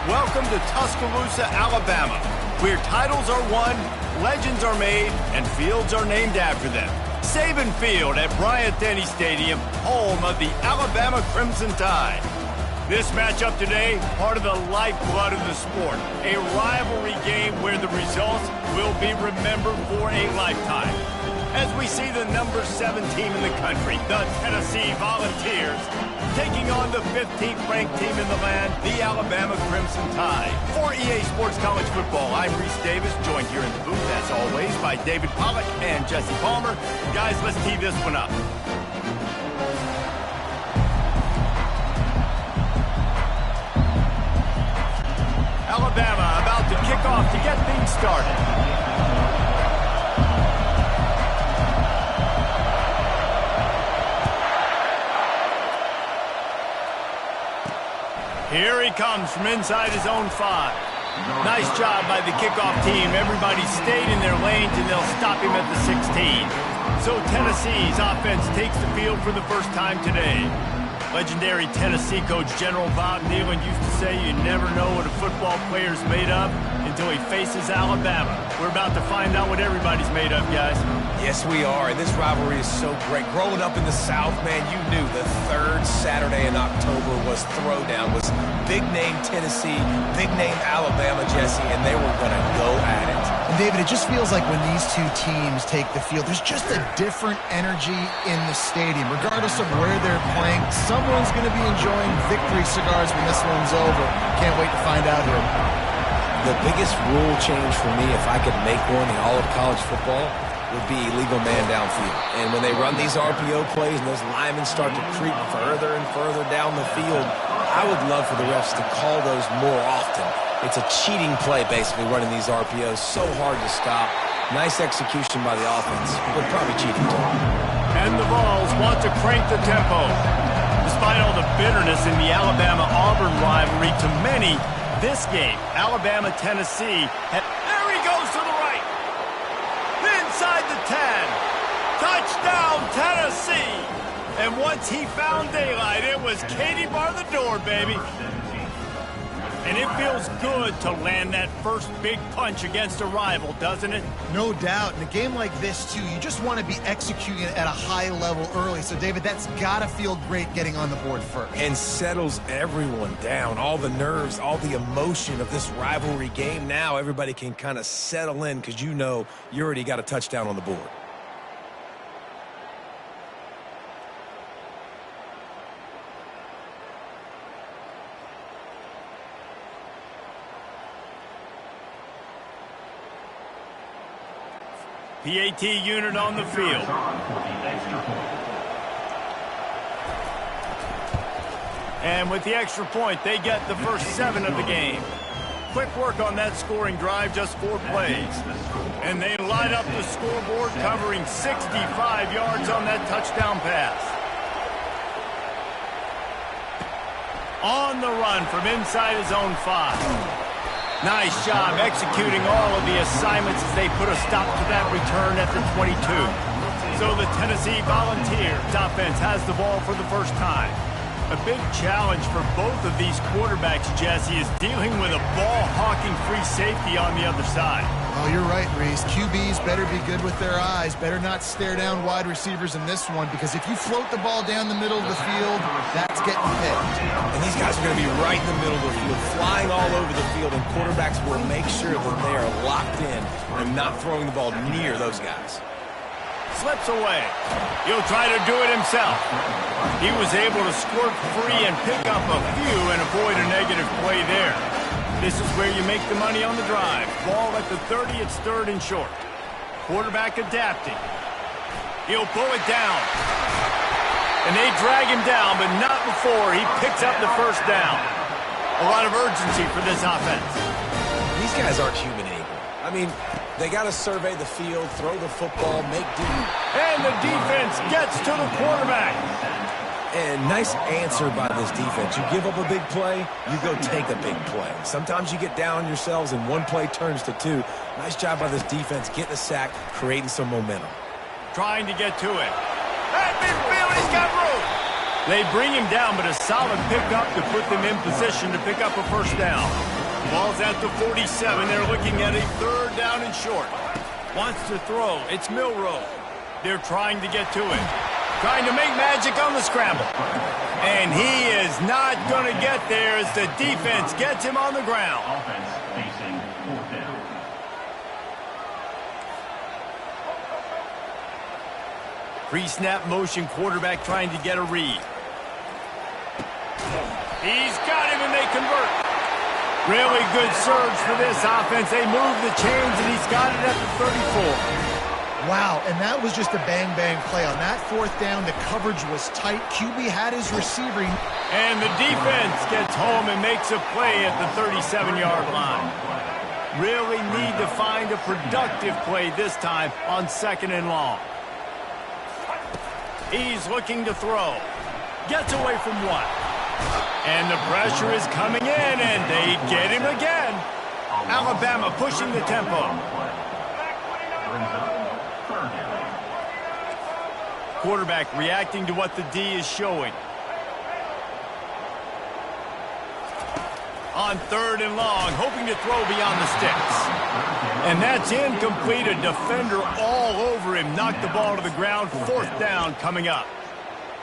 Welcome to Tuscaloosa, Alabama, where titles are won, legends are made, and fields are named after them. Saban Field at Bryant-Denny Stadium, home of the Alabama Crimson Tide. This matchup today, part of the lifeblood of the sport. A rivalry game where the results will be remembered for a lifetime. As we see the number 7 team in the country, the Tennessee Volunteers, taking on the 15th ranked team in the land, the Alabama Crimson Tide. For EA Sports College Football, I'm Reese Davis, joined here in the booth, as always, by David Pollack and Jesse Palmer. Guys, let's tee this one up. Alabama about to kick off to get things started. Here he comes from inside his own 5. Nice job by the kickoff team. Everybody stayed in their lanes, and they'll stop him at the 16. So Tennessee's offense takes the field for the first time today. Legendary Tennessee coach General Bob Neyland used to say you never know what a football player's made of until he faces Alabama. We're about to find out what everybody's made of, guys. Yes, we are, and this rivalry is so great. Growing up in the South, man, you knew the third Saturday in October was Throwdown, was big-name Tennessee, big-name Alabama, Jesse, and they were going to go at it. And David, it just feels like when these two teams take the field, there's just a different energy in the stadium. Regardless of where they're playing, someone's going to be enjoying victory cigars when this one's over. Can't wait to find out here. The biggest rule change for me, if I could make one in all of college football, would be illegal man downfield. And when they run these RPO plays and those linemen start to creep further and further down the field, I would love for the refs to call those more often. It's a cheating play, basically, running these RPOs. So hard to stop. Nice execution by the offense, but probably cheating too. And the Vols want to crank the tempo. Despite all the bitterness in the Alabama-Auburn rivalry, to many, this game, Alabama-Tennessee, there he goes to the right. Inside the 10. Touchdown, Tennessee. And once he found daylight, it was Katie bar the door, baby. And it feels good to land that first big punch against a rival, doesn't it? No doubt. In a game like this, too, you just want to be executing it at a high level early. So, David, that's got to feel great getting on the board first. And settles everyone down. All the nerves, all the emotion of this rivalry game. Now everybody can kind of settle in because you know you already got a touchdown on the board. PAT unit on the field. And with the extra point, they get the first 7 of the game. Quick work on that scoring drive, just 4 plays. And they light up the scoreboard, covering 65 yards on that touchdown pass. On the run from inside his own 5. Nice job executing all of the assignments as they put a stop to that return at the 22. So the Tennessee Volunteers offense has the ball for the first time. A big challenge for both of these quarterbacks, Jesse, is dealing with a ball-hawking free safety on the other side. Oh, you're right, Reese. QBs better be good with their eyes. Better not stare down wide receivers in this one, because if you float the ball down the middle of the field, that's getting picked. And these guys are going to be right in the middle of the field, flying all over the field, and quarterbacks will make sure that they are locked in and not throwing the ball near those guys. Slips away. He'll try to do it himself. He was able to squirt free and pick up a few and avoid a negative play there. This is where you make the money on the drive. Ball at the 30, it's 3rd and short. Quarterback adapting. He'll pull it down. And they drag him down, but not before he picks up the first down. A lot of urgency for this offense. These guys aren't human anymore. I mean, they got to survey the field, throw the football, make deep. And the defense gets to the quarterback. And nice answer by this defense. You give up a big play, you go take a big play. Sometimes you get down on yourselves and one play turns to 2. Nice job by this defense getting a sack, creating some momentum. Trying to get to it. At midfield, he's got room. They bring him down, but a solid pickup to put them in position to pick up a first down. Ball's at the 47. They're looking at a third down and short. Wants to throw. It's Milroe. They're trying to get to it. Trying to make magic on the scramble. And he is not going to get there as the defense gets him on the ground. Offense facing fourth down. Pre-snap motion, quarterback trying to get a read. He's got him and they convert. Really good surge for this offense. They move the chains and he's got it at the 34. Wow, and that was just a bang-bang play. On that fourth down, the coverage was tight. QB had his receiver. And the defense gets home and makes a play at the 37-yard line. Really need to find a productive play this time on 2nd and long. He's looking to throw. Gets away from one. And the pressure is coming in, and they get him again. Alabama pushing the tempo. Quarterback reacting to what the D is showing. On 3rd and long, hoping to throw beyond the sticks. And that's incomplete. A defender all over him. Knocked the ball to the ground. 4th down coming up.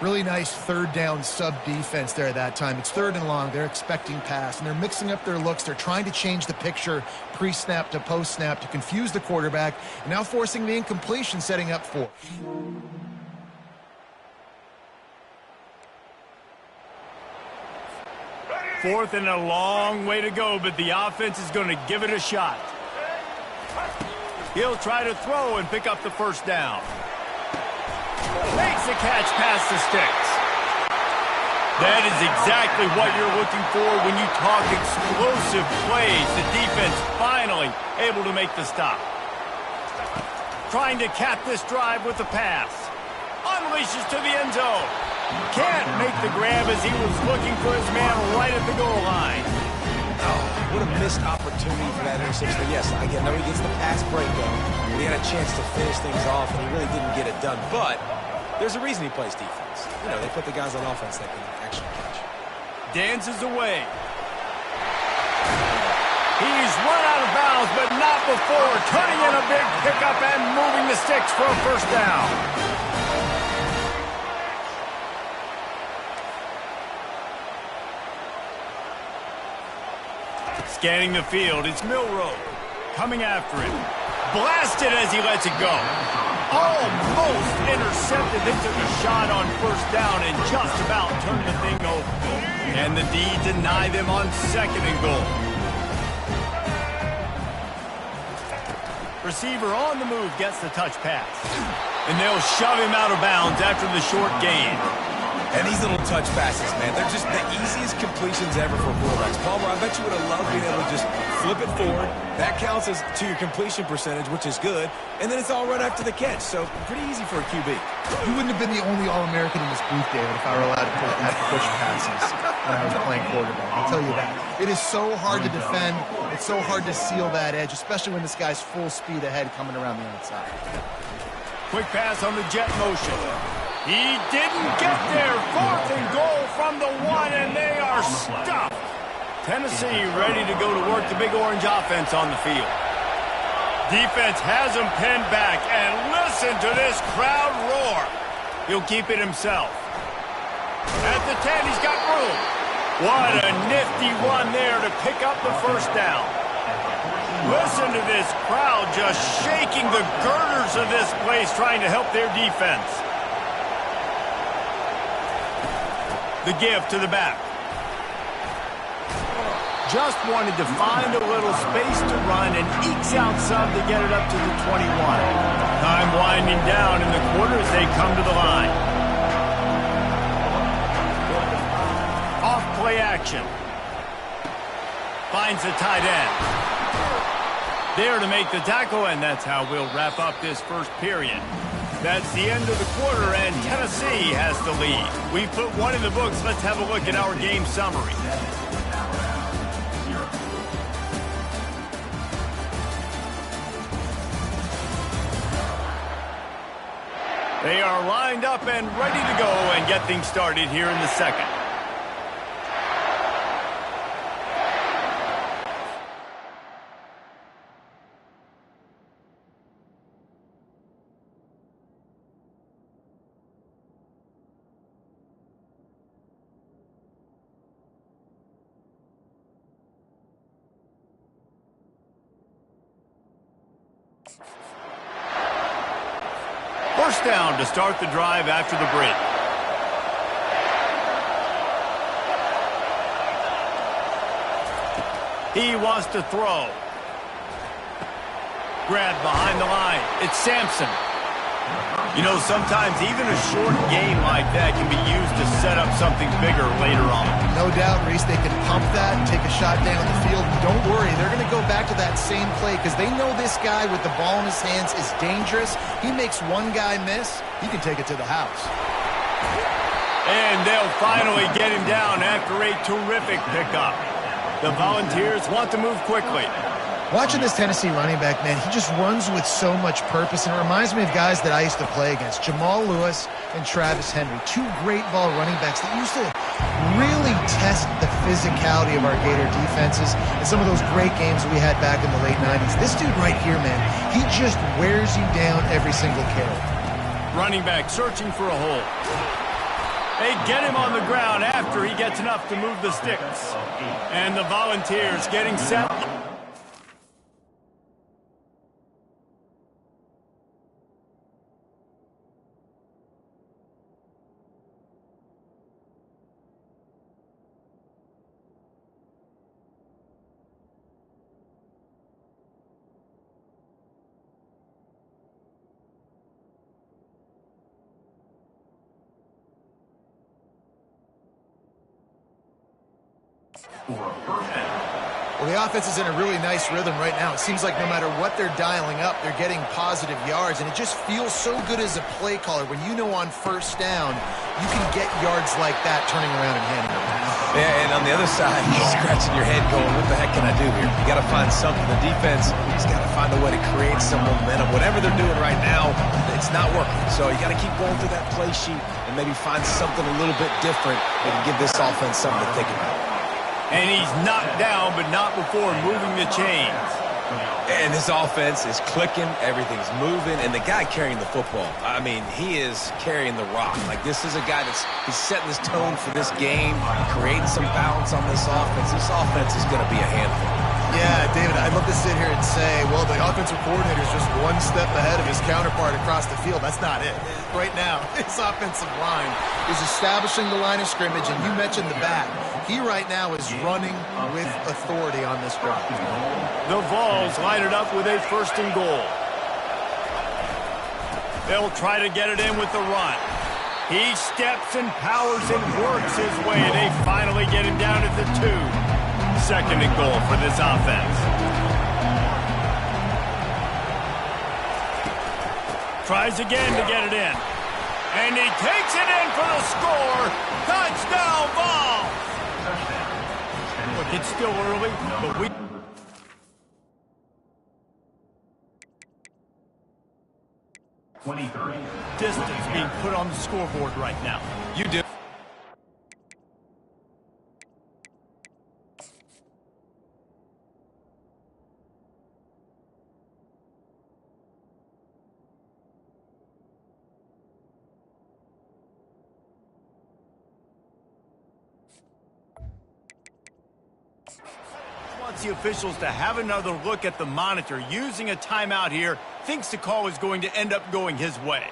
Really nice 3rd down sub-defense there at that time. It's 3rd and long. They're expecting pass, and they're mixing up their looks. They're trying to change the picture pre-snap to post-snap to confuse the quarterback, and now forcing the incompletion, setting up 4th. 4th and a long way to go, but the offense is going to give it a shot. He'll try to throw and pick up the first down. Makes the catch past the sticks. That is exactly what you're looking for when you talk explosive plays. The defense finally able to make the stop. Trying to cap this drive with the pass. Unleashes to the end zone. Can't make the grab as he was looking for his man right at the goal line. Oh, what a missed opportunity for that interception. But yes, I know he gets the pass breakdown. He had a chance to finish things off, and he really didn't get it done. But there's a reason he plays defense. You know, they put the guys on offense that can actually catch. Dances away. He's run out of bounds, but not before turning in a big pickup and moving the sticks for a first down. Scanning the field, it's Milroe coming after him. Blasted as he lets it go. Almost intercepted. They took a shot on first down and just about turned the thing over. And the D deny them on 2nd and goal. Receiver on the move gets the touch pass. And they'll shove him out of bounds after the short gain. And these little touch passes, man, they're just the easiest completions ever for quarterbacks. Palmer, I bet you would have loved being able to just flip it forward. That counts as to your completion percentage, which is good. And then it's all right after the catch. So pretty easy for a QB. You wouldn't have been the only All-American in this booth, David, if I were allowed to have push passes when I was playing quarterback. I'll tell you that. It is so hard to defend. It's so hard to seal that edge, especially when this guy's full speed ahead coming around the outside. Quick pass on the jet motion. He didn't get there. 4th and goal from the 1, and they are stuffed. Tennessee ready to go to work the Big Orange offense on the field. Defense has him pinned back, and listen to this crowd roar. He'll keep it himself. At the 10, he's got room. What a nifty one there to pick up the first down. Listen to this crowd just shaking the girders of this place trying to help their defense. The give to the back. Just wanted to find a little space to run and ekes out some to get it up to the 21. Time winding down in the quarter as they come to the line. Off play action. Finds the tight end. There to make the tackle, and that's how we'll wrap up this first period. That's the end of the quarter, and Tennessee has the lead. We put one in the books. Let's have a look at our game summary. They are lined up and ready to go, and and get things started here in the second. First down to start the drive after the break. He wants to throw. Grab behind the line. It's Sampson. You know, sometimes even a short game like that can be used to set up something bigger later on. No doubt, Reese, they can pump that and take a shot down the field. And don't worry, they're going to go back to that same play because they know this guy with the ball in his hands is dangerous. He makes one guy miss, he can take it to the house. And they'll finally get him down after a terrific pickup. The Volunteers want to move quickly. Watching this Tennessee running back, man, he just runs with so much purpose, and it reminds me of guys that I used to play against, Jamal Lewis and Travis Henry, two great ball running backs that used to really test the physicality of our Gator defenses in some of those great games we had back in the late 90s. This dude right here, man, he just wears you down every single carry. Running back searching for a hole. They get him on the ground after he gets enough to move the sticks. And the Volunteers getting set. Well, the offense is in a really nice rhythm right now. It seems like no matter what they're dialing up, they're getting positive yards, and it just feels so good as a play caller when you know on first down you can get yards like that turning around and handing it. Yeah, and on the other side, you're scratching your head going, what the heck can I do here? You got to find something. The defense has got to find a way to create some momentum. Whatever they're doing right now, it's not working. So you got to keep going through that play sheet and maybe find something a little bit different that can give this offense something to think about. And he's knocked down, but not before moving the chains. And this offense is clicking, everything's moving, and the guy carrying the football, I mean, he is carrying the rock. Like, this is a guy he's setting this tone for this game, creating some balance on this offense. This offense is going to be a handful. Yeah, David, I'd love to sit here and say, well, the offensive coordinator is just one step ahead of his counterpart across the field. That's not it. Right now, his offensive line is establishing the line of scrimmage, and you mentioned the back. He right now is running with authority on this drive. The Vols line it up with a 1st and goal. They'll try to get it in with the run. He steps and powers and works his way. They finally get him down at the 2. 2nd and goal for this offense. Tries again to get it in. And he takes it in for the score. Touchdown, Vols! Look, it's still early, but we... Distance being put on the scoreboard right now. You do. Wants the officials to have another look at the monitor. Using a timeout here, thinks the call is going to end up going his way.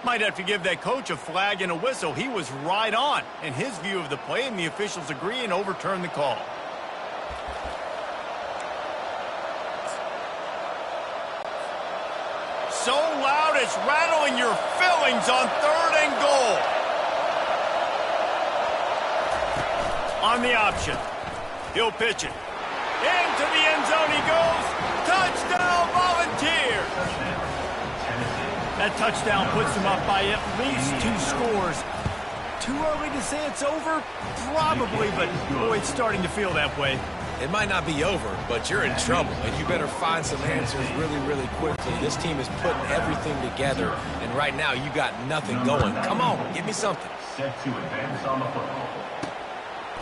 Might have to give that coach a flag and a whistle. He was right on in his view of the play, and the officials agree and overturn the call. So loud it's rattling your fillings on 3rd and goal. On the option. He'll pitch it. Into the end zone he goes. Touchdown, Volunteers. That touchdown puts them up by at least 2 scores. too early to say it's over? Probably, but boy, it's starting to feel that way. It might not be over, but you're in trouble, and you better find some answers really, really quickly. This team is putting everything together, and right now you got nothing going. Come on, give me something. Set to advance on the football.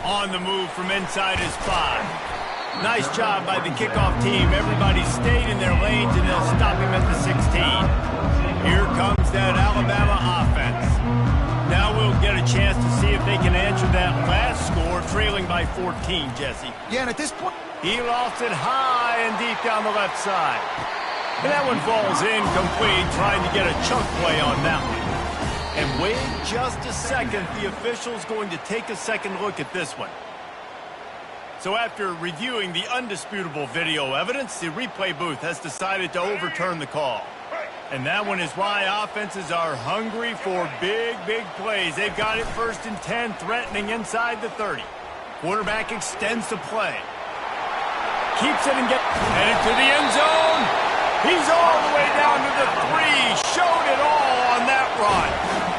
On the move from inside his 5. Nice job by the kickoff team. Everybody stayed in their lanes, and they'll stop him at the 16. Here comes that Alabama offense. Now we'll get a chance to see if they can answer that last score, trailing by 14, Jesse. Yeah, and at this point, He lost it high and deep down the left side. And that one falls incomplete, trying to get a chunk play on that one. And wait just a second, the official's going to take a second look at this one. So after reviewing the undisputable video evidence, the replay booth has decided to overturn the call. And that one is why offenses are hungry for big, big plays. They've got it 1st and 10, threatening inside the 30. Quarterback extends the play. Keeps it and into the end zone. He's all the way down to the 3. Showed it all on that run.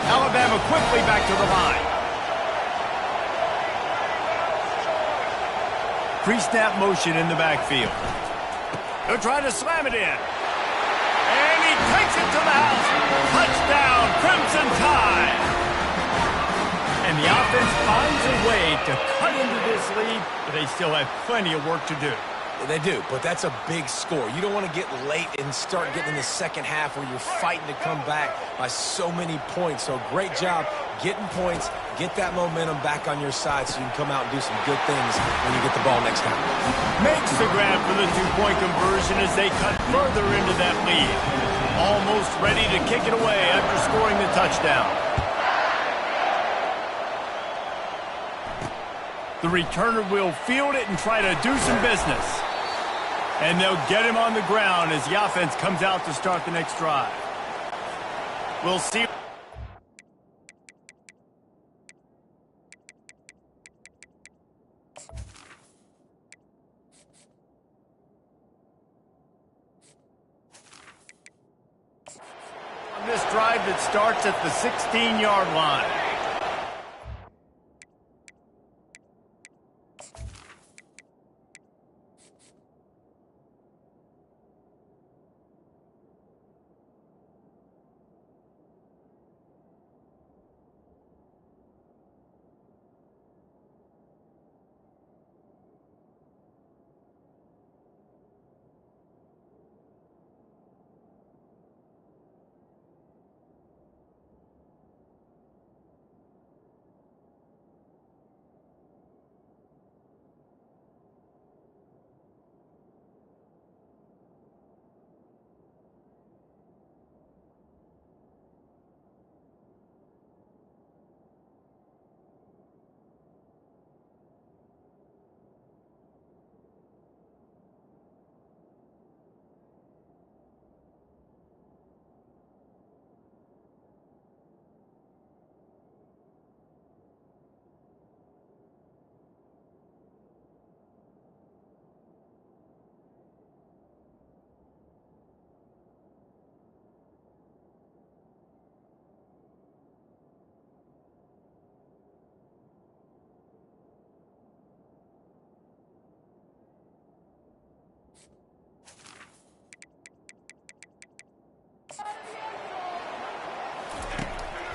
Alabama quickly back to the line. Pre-snap motion in the backfield. They'll try to slam it in. And he takes it to the house. Touchdown, Crimson Tide. And the offense finds a way to cut into this lead, but they still have plenty of work to do. They do, but that's a big score. You don't want to get late and start getting in the second half where you're fighting to come back by so many points. So great job getting points, get that momentum back on your side so you can come out and do some good things when you get the ball next time. Makes the grab for the 2-point conversion as they cut further into that lead. Almost ready to kick it away after scoring the touchdown. The returner will field it and try to do some business. And they'll get him on the ground as the offense comes out to start the next drive. We'll see. On this drive that starts at the 16-yard line.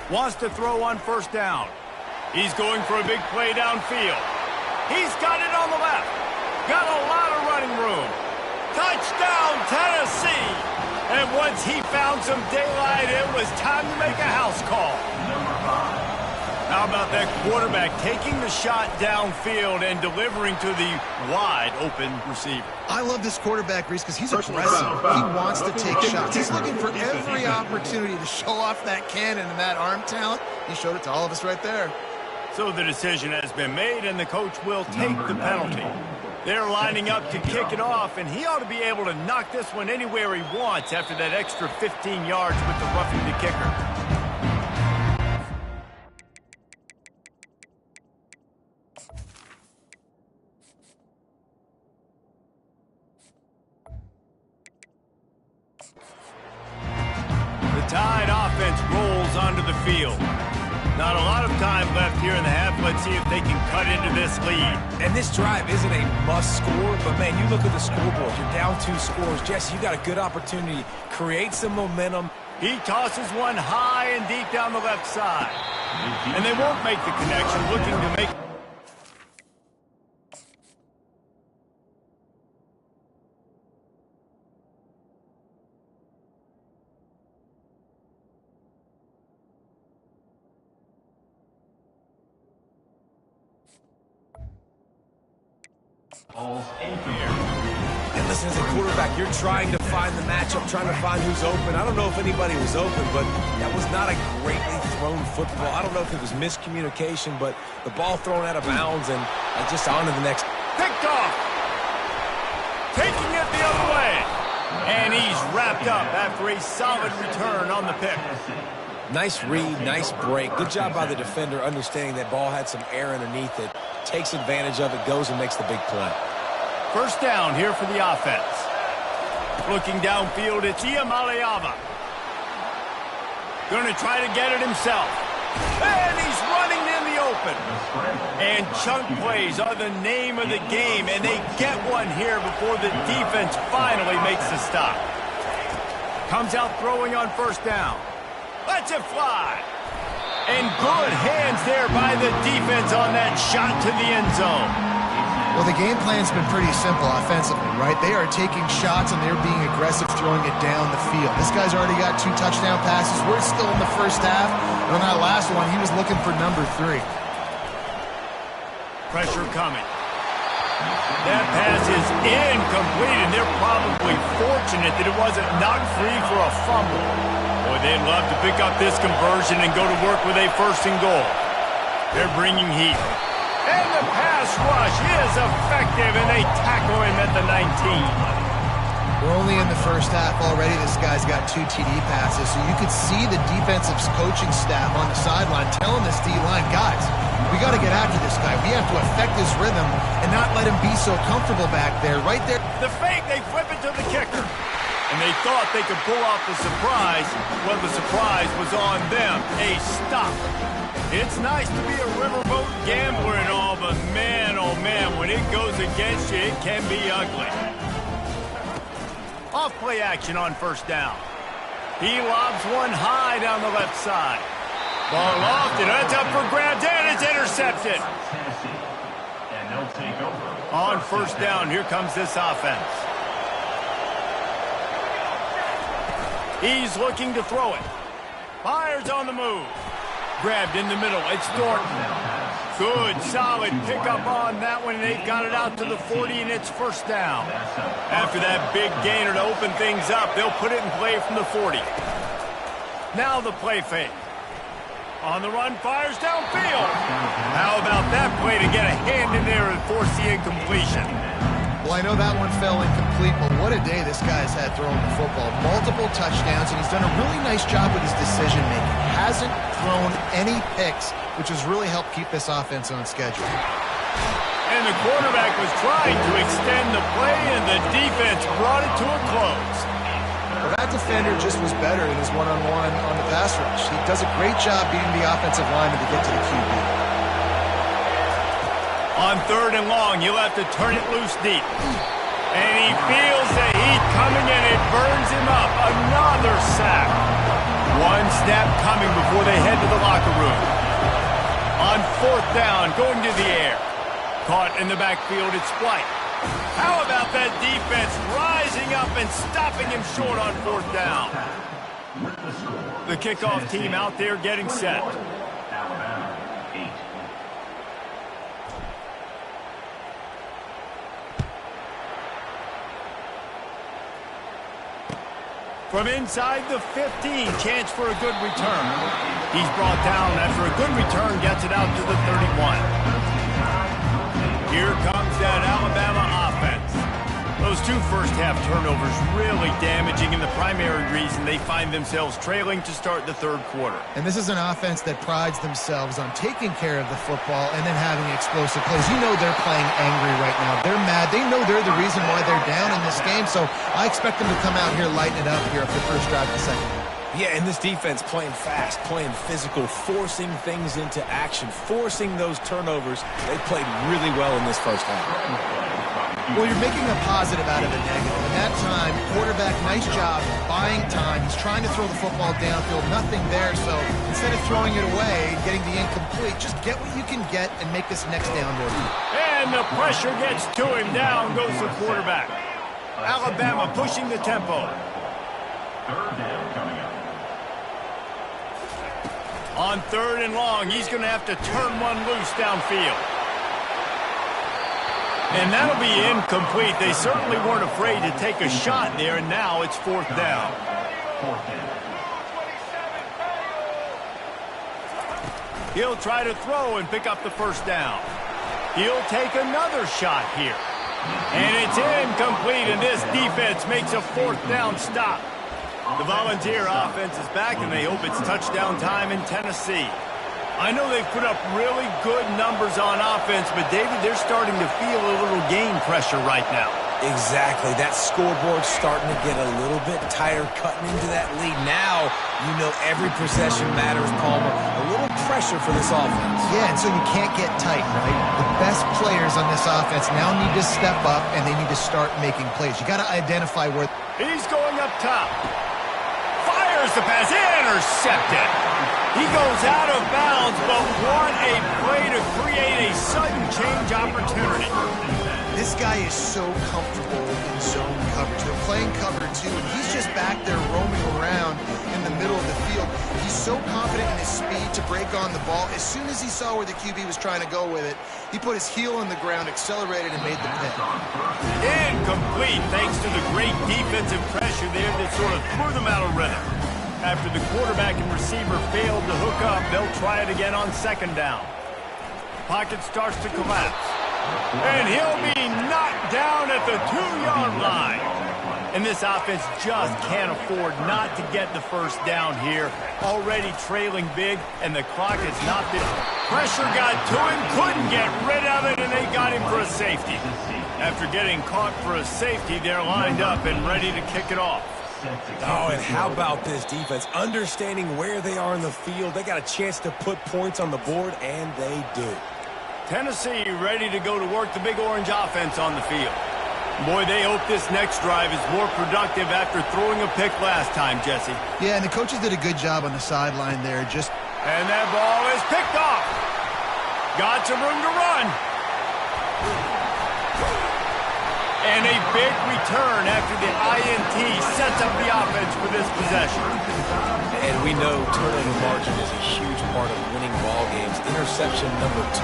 Wants to throw on 1st down. He's going for a big play downfield. He's got it on the left. Got a lot of running room. Touchdown, Tennessee! And once he found some daylight, it was time to make a house call. How about that quarterback taking the shot downfield and delivering to the wide-open receiver? I love this quarterback, Reese, because he's aggressive. He wants to take shots. He's looking for every opportunity to show off that cannon and that arm talent. He showed it to all of us right there. So the decision has been made, and the coach will take the penalty. They're lining up to kick it off, and he ought to be able to knock this one anywhere he wants after that extra 15 yards with the roughing the kicker. The Tide offense rolls onto the field. Not a lot of time left here in the half. Let's see if they can cut into this lead. And this drive isn't a must score, but man, you look at the scoreboard. You're down 2 scores. Jesse, you got a good opportunity. Create some momentum. He tosses one high and deep down the left side. And they won't make the connection, looking to make... And listen, as a quarterback, you're trying to find the matchup, trying to find who's open. I don't know if anybody was open, but that was not a greatly thrown football. I don't know if it was miscommunication, but the ball thrown out of bounds and just on to the next. Picked off. Taking it the other way. And he's wrapped up after a solid return on the pick. Nice read, nice break. Good job by the defender understanding that ball had some air underneath it. Takes advantage of it, goes and makes the big play. First down here for the offense. Looking downfield, it's Iamaleava. Going to try to get it himself. And he's running in the open. And chunk plays are the name of the game, and they get one here before the defense finally makes the stop. Comes out throwing on first down. Lets it fly. And good hands there by the defense on that shot to the end zone. Well, the game plan's been pretty simple offensively, right? They are taking shots and they're being aggressive throwing it down the field. This guy's already got 2 touchdown passes. We're still in the first half. And on that last one, he was looking for number 3. Pressure coming. That pass is incomplete, and they're probably fortunate that it wasn't knocked free for a fumble. Boy, they'd love to pick up this conversion and go to work with a 1st and goal. They're bringing heat. And the pass rush is effective, and they tackle him at the 19. We're only in the first half already. This guy's got 2 TD passes, so you could see the defensive coaching staff on the sideline telling this D-line, guys, we got to get after this guy. We have to affect his rhythm and not let him be so comfortable back there. Right there. The fake, they flip it to the kicker. And they thought they could pull off the surprise. Well, the surprise was on them. A stop. It's nice to be a riverboat gambler and all, but man, oh man, when it goes against you, it can be ugly. Off play action on first down. He lobs one high down the left side. Ball off, and that's up for grabs, and it's intercepted. And they'll take over. On first down, here comes this offense. He's looking to throw it. Fires on the move. Grabbed in the middle. It's Thornton. Good, solid pickup on that one, and they've got it out to the 40, and it's first down. After that big gainer to open things up, they'll put it in play from the 40. Now the play fake. On the run, fires downfield. How about that play to get a hand in there and force the incompletion? Well, I know that one fell incomplete, but what a day this guy's had throwing the football. Multiple touchdowns, and he's done a really nice job with his decision-making. Hasn't thrown any picks, which has really helped keep this offense on schedule. And the quarterback was trying to extend the play, and the defense brought it to a close. Well, that defender just was better in his one-on-one on the pass rush. He does a great job beating the offensive lineman to get to the QB. On third and long, you'll have to turn it loose deep. And he feels the heat coming, and it burns him up. Another sack. One snap coming before they head to the locker room. On fourth down, going to the air. Caught in the backfield, it's White. How about that defense rising up and stopping him short on fourth down? The kickoff team out there getting set. Alabama, 8. From inside the 15, chance for a good return. He's brought down after a good return, gets it out to the 31. Here comes that Alabama offense. Those 2 first-half turnovers really damaging, and the primary reason they find themselves trailing to start the third quarter. And this is an offense that prides themselves on taking care of the football and then having explosive plays. You know they're playing angry right now. They're mad. They know they're the reason why they're down in this game, so I expect them to come out here lighting it up here after the first drive of the second half. Yeah, and this defense playing fast, playing physical, forcing things into action, forcing those turnovers. They played really well in this first half. Well, you're making a positive out of a negative. And that time, quarterback, nice job buying time. He's trying to throw the football downfield, nothing there. So instead of throwing it away, getting the incomplete, just get what you can get and make this next down more. And the pressure gets to him. Down goes the quarterback. Alabama pushing the tempo. Third down coming up. On 3rd and long, he's going to have to turn one loose downfield. And that'll be incomplete. They certainly weren't afraid to take a shot there, and now it's 4th down. 4th down. He'll try to throw and pick up the 1st down. He'll take another shot here. And it's incomplete, and this defense makes a 4th down stop. The Volunteer offense is back, and they hope it's touchdown time in Tennessee. I know they've put up really good numbers on offense, but, David, they're starting to feel a little game pressure right now. Exactly. That scoreboard's starting to get a little bit tighter, cutting into that lead. Now, you know every possession matters, Palmer. A little pressure for this offense. Yeah, and so you can't get tight, right? The best players on this offense now need to step up, and they need to start making plays. You got to identify where... He's going up top. Fires the pass. Intercepted. He goes out of bounds, but what a play to create a sudden change opportunity. This guy is so comfortable in zone coverage. They're playing cover 2, and he's just back there roaming around in the middle of the field. He's so confident in his speed to break on the ball. As soon as he saw where the QB was trying to go with it, he put his heel on the ground, accelerated, and made the pick. Incomplete, thanks to the great defensive pressure there that sort of threw them out of rhythm. After the quarterback and receiver failed to hook up, they'll try it again on 2nd down. Pocket starts to collapse. And he'll be knocked down at the 2-yard line. And this offense just can't afford not to get the 1st down here. Already trailing big, and the clock is not been... Pressure got to him, couldn't get rid of it, and they got him for a safety. After getting caught for a safety, they're lined up and ready to kick it off. Oh, and how about this defense? Understanding where they are in the field. They got a chance to put points on the board, and they do. Tennessee ready to go to work the Big Orange offense on the field. Boy, they hope this next drive is more productive after throwing a pick last time, Jesse. Yeah, and the coaches did a good job on the sideline there. And that ball is picked off. Got some room to run. And a big return after the INT sets up the offense for this possession. And we know turnover margin is a huge part of winning ball games. Interception number 2.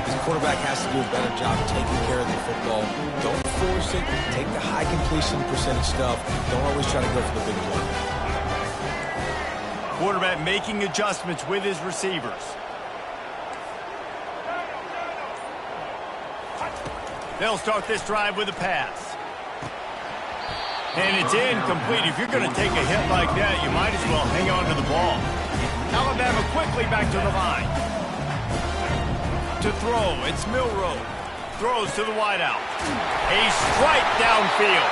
This quarterback has to do a better job taking care of the football. Don't force it. Take the high completion percentage stuff. Don't always try to go for the big play. Quarterback making adjustments with his receivers. They'll start this drive with a pass. And it's incomplete. If you're going to take a hit like that, you might as well hang on to the ball. Alabama quickly back to the line. To throw, it's Milroe. Throws to the wideout. A strike downfield.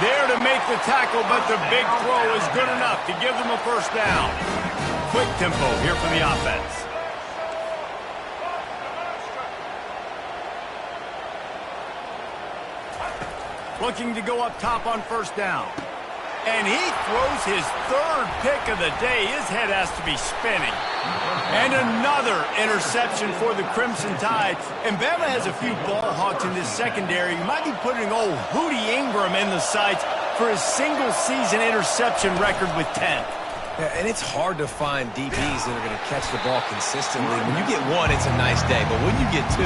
There to make the tackle, but the big throw is good enough to give them a 1st down. Quick tempo here for the offense. Looking to go up top on 1st down. And he throws his 3rd pick of the day. His head has to be spinning. And another interception for the Crimson Tide. And Bama has a few ball hawks in this secondary. You might be putting old Hootie Ingram in the sights for his single-season interception record with 10. Yeah, and it's hard to find DBs that are going to catch the ball consistently. When you get 1, it's a nice day. But when you get 2,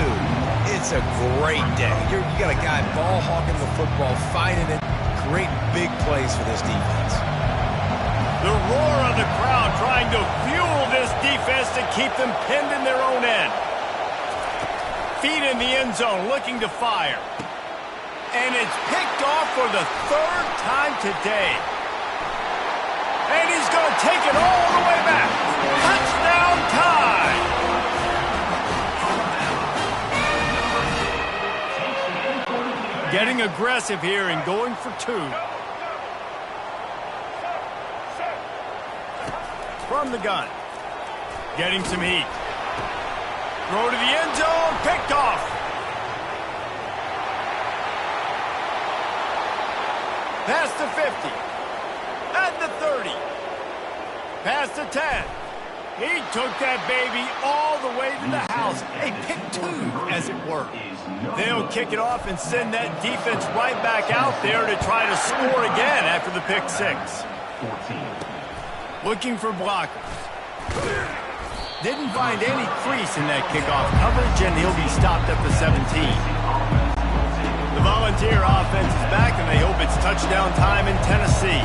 it's a great day. You got a guy ball hawking the football, finding it, creating big plays for this defense. The roar of the crowd trying to fuel this defense to keep them pinned in their own end. Feet in the end zone, looking to fire. And it's picked off for the 3rd time today. And he's going to take it all the way back. Touchdown time. Getting aggressive here and going for 2. from the gun. Getting some heat. Throw to the end zone, picked off. Past the 50. At the 30. Past the 10. He took that baby all the way to the house. A pick two, as it were. They'll kick it off and send that defense right back out there to try to score again after the pick six. Looking for blockers. Didn't find any crease in that kickoff coverage, and he'll be stopped at the 17. The Volunteer offense is back, and they hope it's touchdown time in Tennessee.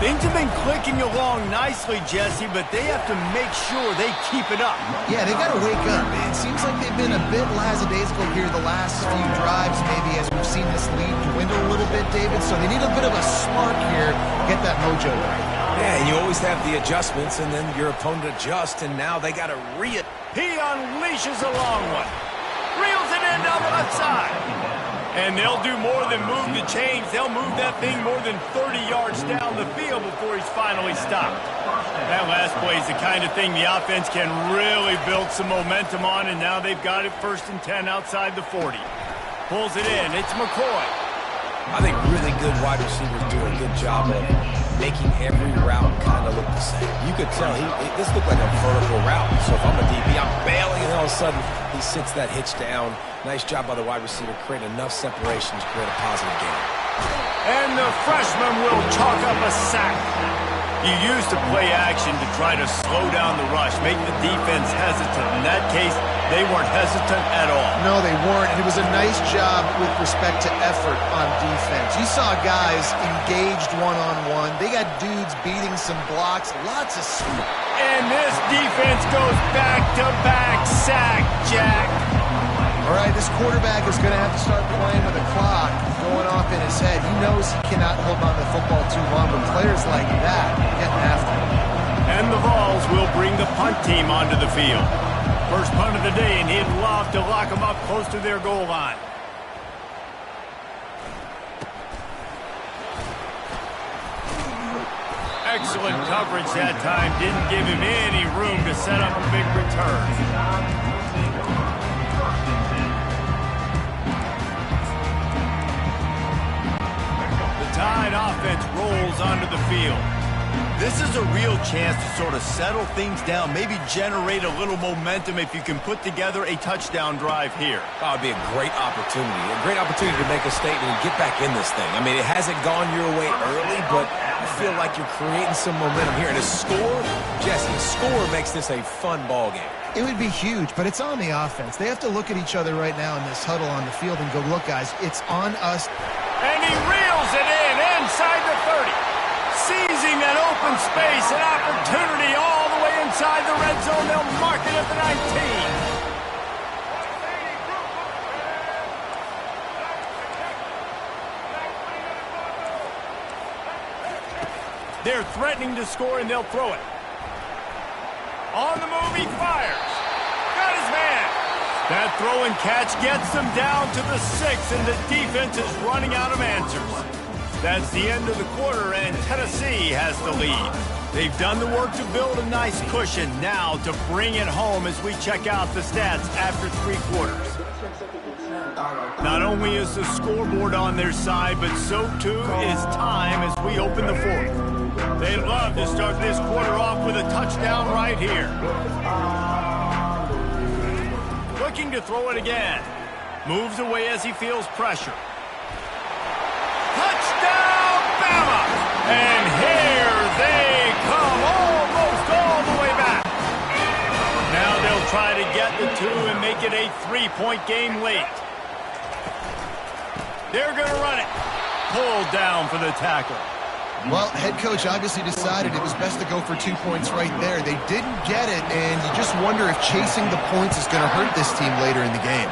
Things have been clicking along nicely, Jesse, but they have to make sure they keep it up. Yeah, they got to wake up. It seems like they've been a bit lackadaisical here the last few drives, maybe, as we've seen this lead dwindle a little bit, David. So they need a bit of a spark here, get that mojo right. Yeah, and you always have the adjustments, and then your opponent adjusts, and now they got to He unleashes a long one. Reels it in down the left side. And they'll do more than move the chains. They'll move that thing more than 30 yards down the field before he's finally stopped. That last play is the kind of thing the offense can really build some momentum on, and now they've got it 1st and 10 outside the 40. Pulls it in. It's McCoy. I think really good wide receivers do a good job of making every route kind of look the same. You could tell this looked like a vertical route. So if I'm a DB, I'm bailing, and all of a sudden he sits that hitch down. Nice job by the wide receiver, creating enough separation to create a positive game. And the freshman will chalk up a sack. You used the play action to try to slow down the rush, make the defense hesitant. In that case, they weren't hesitant at all. No, they weren't, and it was a nice job with respect to effort on defense. You saw guys engaged one-on-one. They got dudes beating some blocks, lots of speed. And this defense goes back-to-back sack, Jack. All right, this quarterback is going to have to start playing with a clock going off in his head. He knows he cannot hold on to the football too long, but players like that getting after him. And the Vols will bring the punt team onto the field. First punt of the day, and he'd love to lock them up close to their goal line. Excellent coverage that time. Didn't give him any room to set up a big return. Tide offense rolls onto the field. This is a real chance to sort of settle things down, maybe generate a little momentum if you can put together a touchdown drive here. Oh, it'd be a great opportunity to make a statement and get back in this thing. I mean, it hasn't gone your way early, but I feel like you're creating some momentum here. And a score, Jesse, a score makes this a fun ball game. It would be huge, but it's on the offense. They have to look at each other right now in this huddle on the field and go, look, guys, it's on us. And he reels it in inside the 30. Seizing that open space, an opportunity all the way inside the red zone. They'll mark it at the 19. They're threatening to score, and they'll throw it. On the move, he fires. Got his man. That throw and catch gets them down to the 6, and the defense is running out of answers. That's the end of the quarter, and Tennessee has the lead. They've done the work to build a nice cushion. Now to bring it home as we check out the stats after 3 quarters. Not only is the scoreboard on their side, but so too is time as we open the 4th. They'd love to start this quarter off with a touchdown right here. Looking to throw it again. Moves away as he feels pressure. Touchdown, Bama! And here they come, almost all the way back. Now they'll try to get the 2 and make it a 3-point game late. They're going to run it. Pulled down for the tackle. Well, head coach obviously decided it was best to go for 2 points right there. They didn't get it, and you just wonder if chasing the points is going to hurt this team later in the game.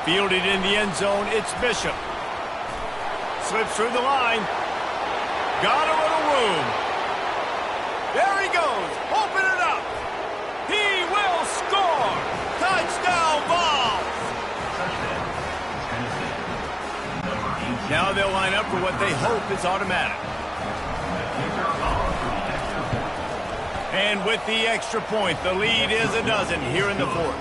Fielded in the end zone, it's Bishop. Slips through the line. Got a little room. There he goes. Open it up. He will score. Touchdown Vols. Now they'll line up for what they hope is automatic. And with the extra point, the lead is a dozen here in the fourth.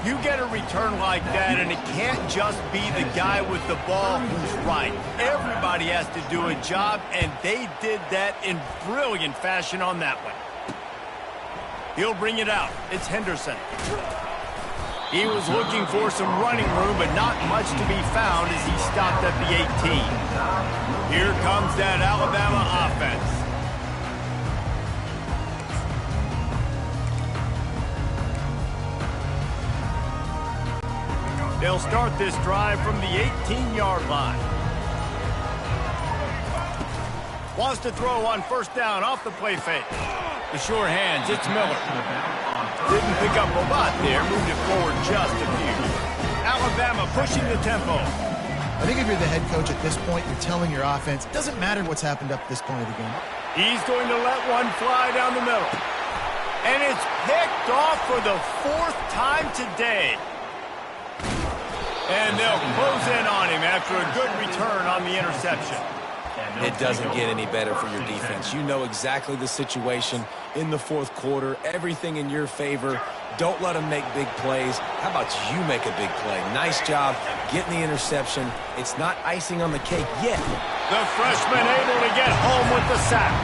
You get a return like that, and it can't just be the guy with the ball who's right. Everybody has to do a job, and they did that in brilliant fashion on that one. He'll bring it out. It's Henderson. He was looking for some running room, but not much to be found as he stopped at the 18. Here comes that Alabama offense. They'll start this drive from the 18-yard line. Wants to throw on first down off the play fake. The sure hands, it's Miller. Didn't pick up a lot there, moved it forward just a few. Alabama pushing the tempo. I think if you're the head coach at this point, you're telling your offense, it doesn't matter what's happened up this point of the game. He's going to let one fly down the middle. And it's picked off for the fourth time today. And they'll close in on him after a good return on the interception. It doesn't get any better for your defense. You know exactly the situation in the fourth quarter. Everything in your favor. Don't let them make big plays. How about you make a big play? Nice job getting the interception. It's not icing on the cake yet. The freshman able to get home with the sack.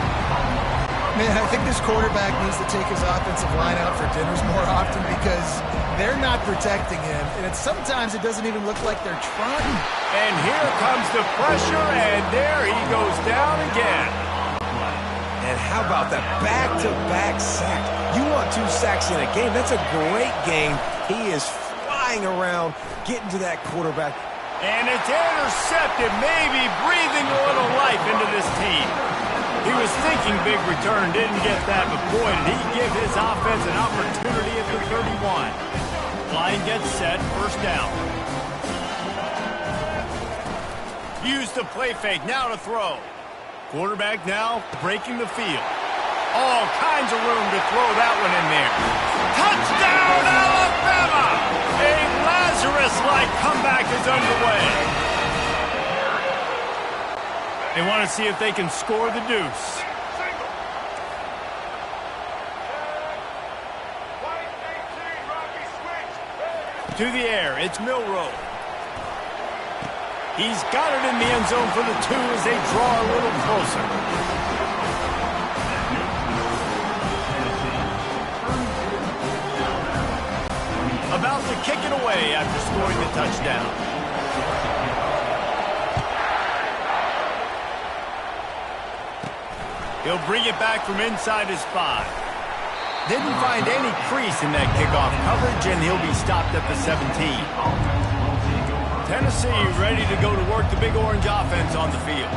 Man, I think this quarterback needs to take his offensive line out for dinners more often because they're not protecting him. And sometimes it doesn't even look like they're trying. And here comes the pressure, and there he goes down again. And how about that back-to-back sack? You want 2 sacks in a game. That's a great game. He is flying around, getting to that quarterback. And it's intercepted, maybe breathing a little life into this team. He was thinking big return, didn't get that, but boy, did he give his offense an opportunity at the 31. Line gets set, first down. Use the play fake, now to throw. Quarterback now breaking the field. All kinds of room to throw that one in there. Touchdown, Alabama! A Lazarus-like comeback is underway. They want to see if they can score the deuce. To the air, it's Milroe. He's got it in the end zone for the 2 as they draw a little closer. About to kick it away after scoring the touchdown. He'll bring it back from inside his 5. Didn't find any crease in that kickoff coverage, and he'll be stopped at the 17. Tennessee ready to go to work the Big Orange offense on the field.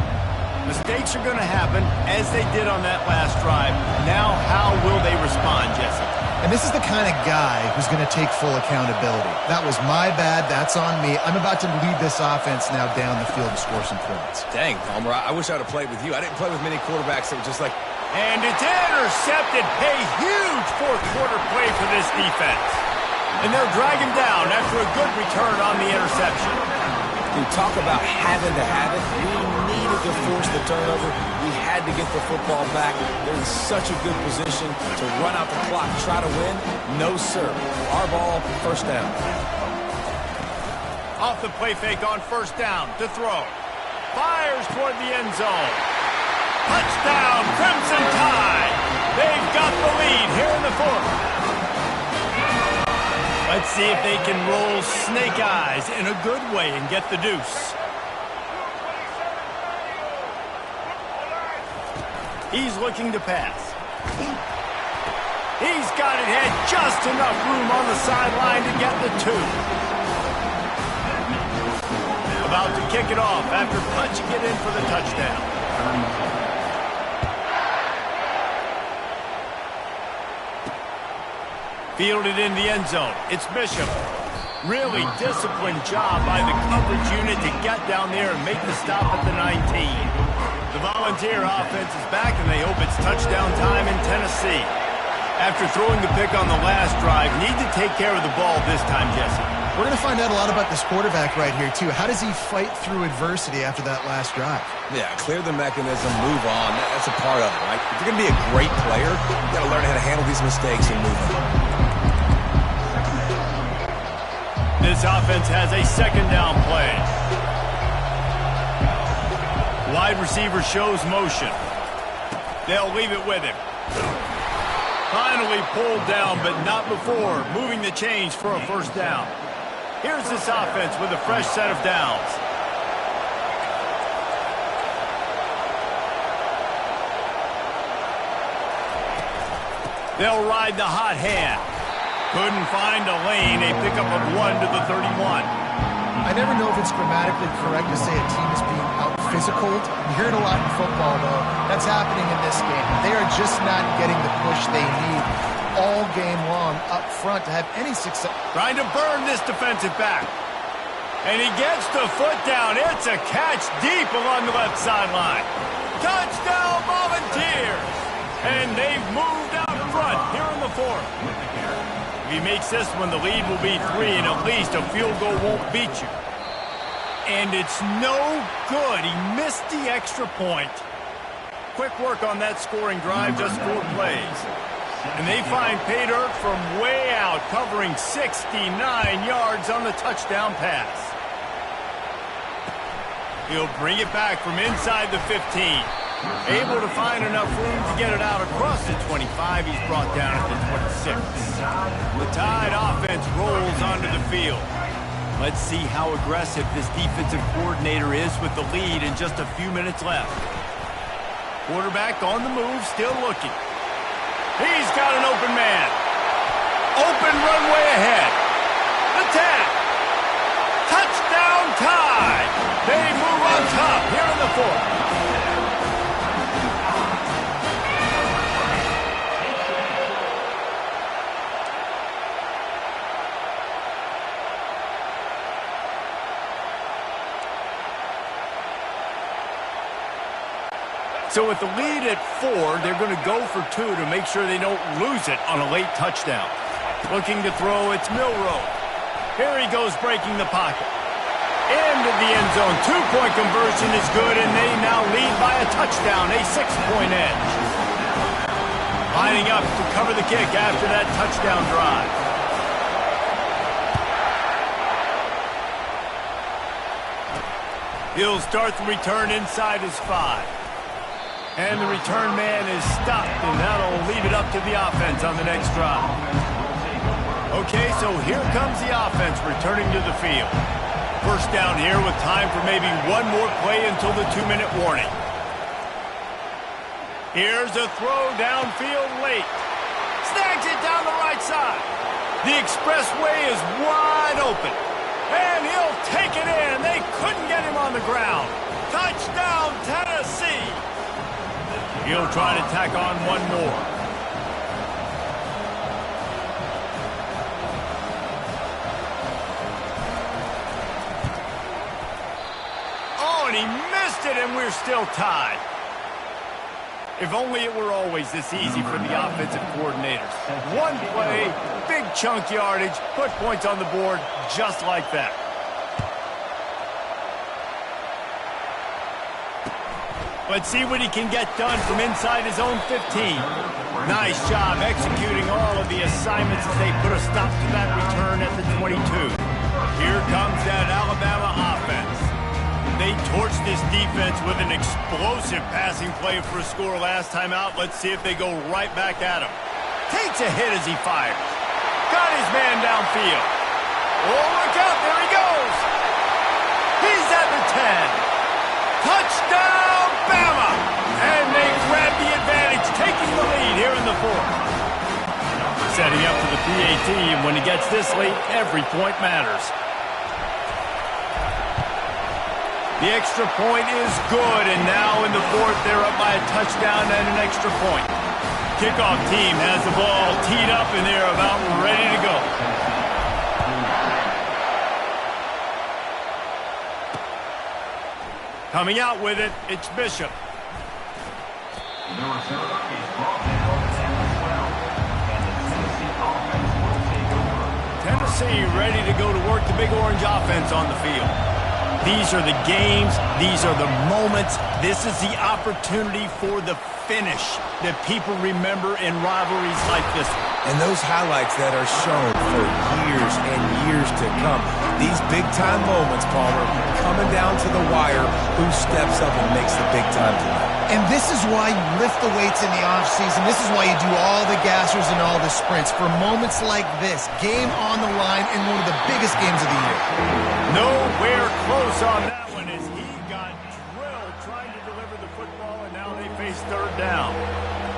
Mistakes are going to happen, as they did on that last drive. Now, how will they respond, Jesse? And this is the kind of guy who's going to take full accountability. That was my bad. That's on me. I'm about to lead this offense now down the field to score some points. Dang, Palmer, I wish I would have played with you. I didn't play with many quarterbacks that were just like... And it's intercepted. A huge fourth quarter play for this defense. And they'll drag him down after a good return on the interception. Dude, talk about having to have it. We needed to force the turnover. We had to get the football back. They're in such a good position to run out the clock, try to win. No, sir. Our ball, first down. Off the play fake on first down to throw. Fires toward the end zone. Touchdown, Crimson Tide. They've got the lead here in the fourth. Let's see if they can roll snake eyes in a good way and get the deuce. He's looking to pass. He's got it, had just enough room on the sideline to get the 2. About to kick it off after punching it in for the touchdown. Fielded in the end zone. It's Bishop. Really disciplined job by the coverage unit to get down there and make the stop at the 19. The Volunteer offense is back, and they hope it's touchdown time in Tennessee. After throwing the pick on the last drive, need to take care of the ball this time, Jesse. We're going to find out a lot about this quarterback right here, too. How does he fight through adversity after that last drive? Yeah, clear the mechanism, move on. That's a part of it, right? If you're going to be a great player, you've got to learn how to handle these mistakes and move on. This offense has a second down play. Wide receiver shows motion. They'll leave it with him. Finally pulled down, but not before moving the chains for a first down. Here's this offense with a fresh set of downs. They'll ride the hot hand. Couldn't find a lane. A pickup of 1 to the 31. I never know if it's grammatically correct to say a team is being out-physicaled. You hear it a lot in football, though. That's happening in this game. They are just not getting the push they need all game long up front to have any success. Trying to burn this defensive back. And he gets the foot down. It's a catch deep along the left sideline. Touchdown, Volunteers! And they've moved out front here in the fourth. If he makes this one, the lead will be 3, and at least a field goal won't beat you. And it's no good. He missed the extra point. Quick work on that scoring drive, just 4 plays. And they find pay dirt from way out, covering 69 yards on the touchdown pass. He'll bring it back from inside the 15. Able to find enough room to get it out across the 25. He's brought down at the 26. The Tide offense rolls onto the field. Let's see how aggressive this defensive coordinator is with the lead and just a few minutes left. Quarterback on the move, still looking. He's got an open man. Open runway ahead. The tap. Touchdown Tide. They move on top here in the fourth. So with the lead at 4, they're going to go for 2 to make sure they don't lose it on a late touchdown. Looking to throw, it's Milroe. Here he goes breaking the pocket. Into the end zone. 2-point conversion is good, and they now lead by a touchdown, a 6-point edge. Lining up to cover the kick after that touchdown drive. He'll start the return inside his 5. And the return man is stopped, and that'll leave it up to the offense on the next drive. Okay, so here comes the offense returning to the field. First down here with time for maybe one more play until the 2-minute warning. Here's a throw downfield late. Snags it down the right side. The expressway is wide open. And he'll take it in. They couldn't get him on the ground. Touchdown, Tennessee. He'll try to tack on one more. Oh, and he missed it, and we're still tied. If only it were always this easy for the offensive coordinators. One play, big chunk yardage, put points on the board just like that. Let's see what he can get done from inside his own 15. Nice job executing all of the assignments as they put a stop to that return at the 22. Here comes that Alabama offense. They torched this defense with an explosive passing play for a score last time out. Let's see if they go right back at him. Takes a hit as he fires. Got his man downfield. Oh, look out, there he goes. He's at the 10. Touchdown, Bama! And they grab the advantage, taking the lead here in the fourth. Setting up for the PAT, and when he gets this late, every point matters. The extra point is good, and now in the fourth, they're up by a touchdown and an extra point. Kickoff team has the ball teed up, and they're about ready to go. Coming out with it, it's Bishop. Number 7 is brought down at 12, and the Tennessee offense will take over. Tennessee ready to go to work the Big Orange offense on the field. These are the games. These are the moments. This is the opportunity for the finish that people remember in rivalries like this one. And those highlights that are shown for years and years to come. These big-time moments, Palmer, coming down to the wire, who steps up and makes the big-time play. And this is why you lift the weights in the offseason. This is why you do all the gassers and all the sprints. For moments like this, game on the line in one of the biggest games of the year. Nowhere close on that one as he got drilled trying to deliver the football, and now they face third down.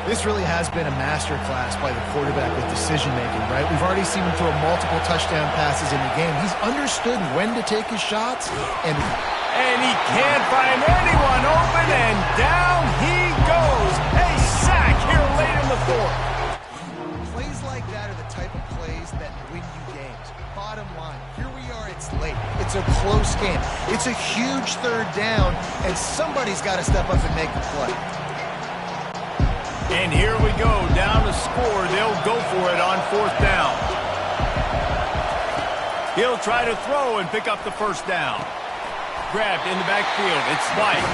This really has been a masterclass by the quarterback with decision-making, right? We've already seen him throw multiple touchdown passes in the game. He's understood when to take his shots, and he can't find anyone open, and down he goes. A sack here late in the fourth. Plays like that are the type of plays that win you games. Bottom line, here we are, it's late. It's a close game. It's a huge third down, and somebody's got to step up and make the play. And here we go, down to score. They'll go for it on fourth down. He'll try to throw and pick up the first down. Grabbed in the backfield. It's White.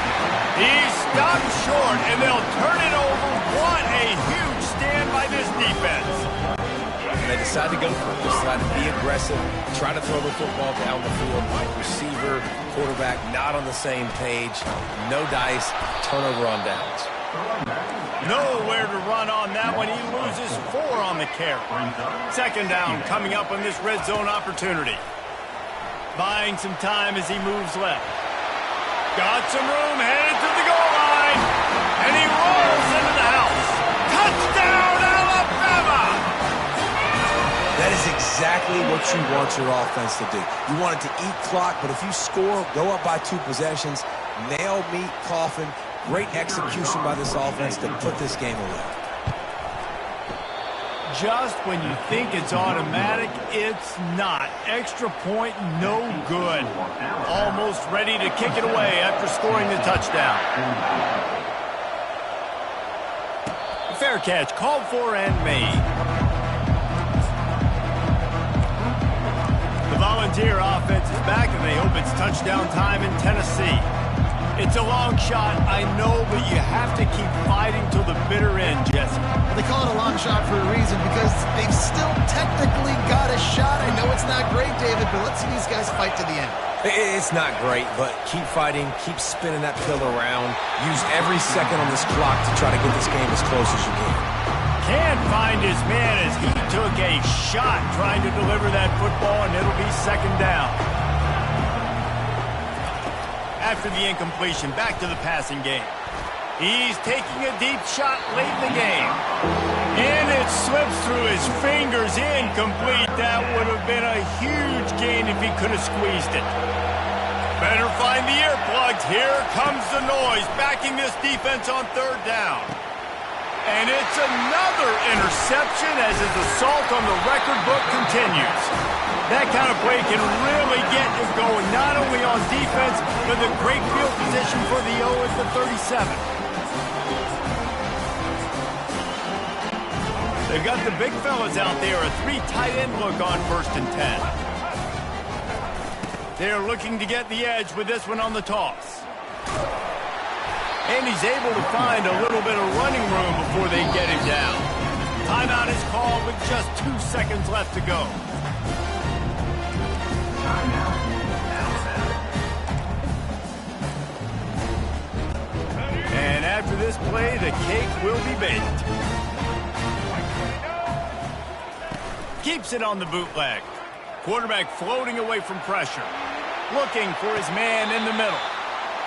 He's stopped short, and they'll turn it over. What a huge stand by this defense. And they decide to go for it. They decide to be aggressive, try to throw the football down the field. Receiver, quarterback, not on the same page. No dice, turnover on downs. Nowhere to run on that one. He loses 4 on the carry. Second down coming up on this red zone opportunity. Buying some time as he moves left. Got some room, headed to the goal line. And he rolls into the house. Touchdown, Alabama! That is exactly what you want your offense to do. You want it to eat clock, but if you score, go up by 2 possessions, nail, meet, coffin. Great execution by this offense to put this game away. Just when you think it's automatic, it's not. Extra point, no good. Almost ready to kick it away after scoring the touchdown. Fair catch, called for and made. The Volunteer offense is back, and they hope it's touchdown time in Tennessee. It's a long shot, I know, but you have to keep fighting till the bitter end, Jesse. They call it a long shot for a reason because they've still technically got a shot. I know it's not great, David, but let's see these guys fight to the end. It's not great, but keep fighting, keep spinning that pill around. Use every second on this clock to try to get this game as close as you can. Can't find his man as he took a shot trying to deliver that football, and it'll be second down. After the incompletion, back to the passing game. He's taking a deep shot late in the game. And it slips through his fingers, incomplete. That would have been a huge gain if he could have squeezed it. Better find the earplugs. Here comes the noise, backing this defense on third down. And it's another interception as his assault on the record book continues. That kind of play can really get you going, not only on defense, but the great field position for the O at the 37. They've got the big fellas out there, a 3 tight end look on 1st and 10. They're looking to get the edge with this one on the toss. And he's able to find a little bit of running room before they get him down. Timeout is called with just 2 seconds left to go. And after this play, the cake will be baked. Keeps it on the bootleg. Quarterback floating away from pressure. Looking for his man in the middle.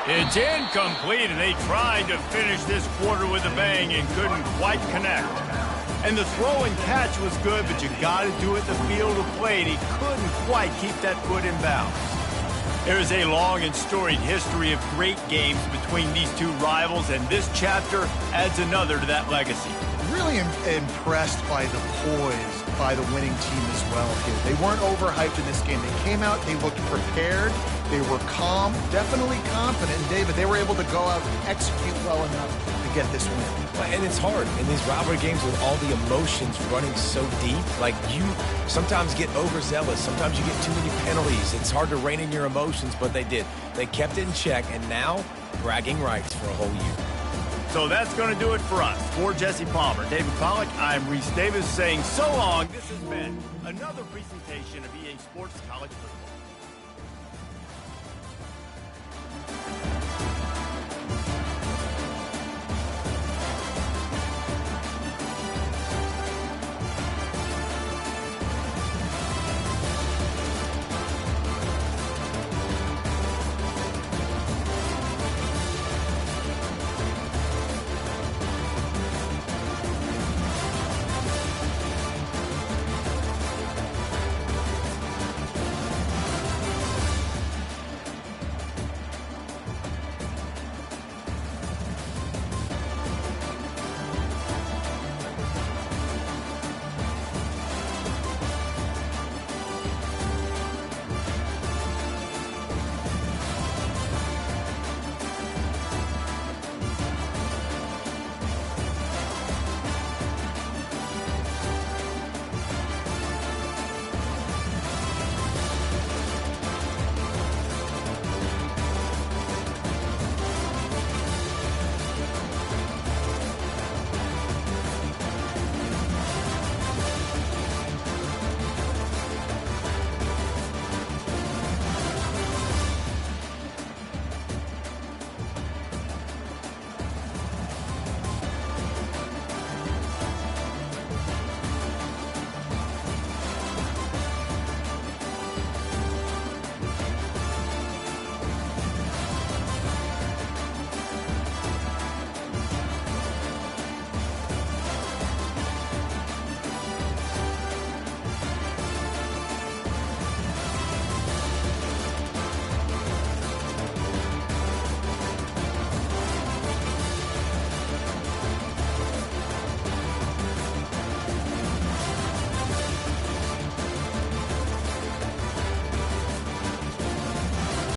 It's incomplete, and they tried to finish this quarter with a bang and couldn't quite connect. And the throw and catch was good, but you got to do it the field of play, and he couldn't quite keep that foot in bounds. There is a long and storied history of great games between these two rivals, and this chapter adds another to that legacy. Really impressed by the poise by the winning team as well here. They weren't overhyped in this game. They came out, they looked prepared, they were calm, definitely confident. And David, they were able to go out and execute well enough to get this win. And it's hard in these rivalry games with all the emotions running so deep. Like, you sometimes get overzealous. Sometimes you get too many penalties. It's hard to rein in your emotions, but they did. They kept it in check, and now bragging rights for a whole year. So that's going to do it for us. For Jesse Palmer, David Pollack, I'm Reese Davis saying so long. This has been another presentation of EA Sports College Football.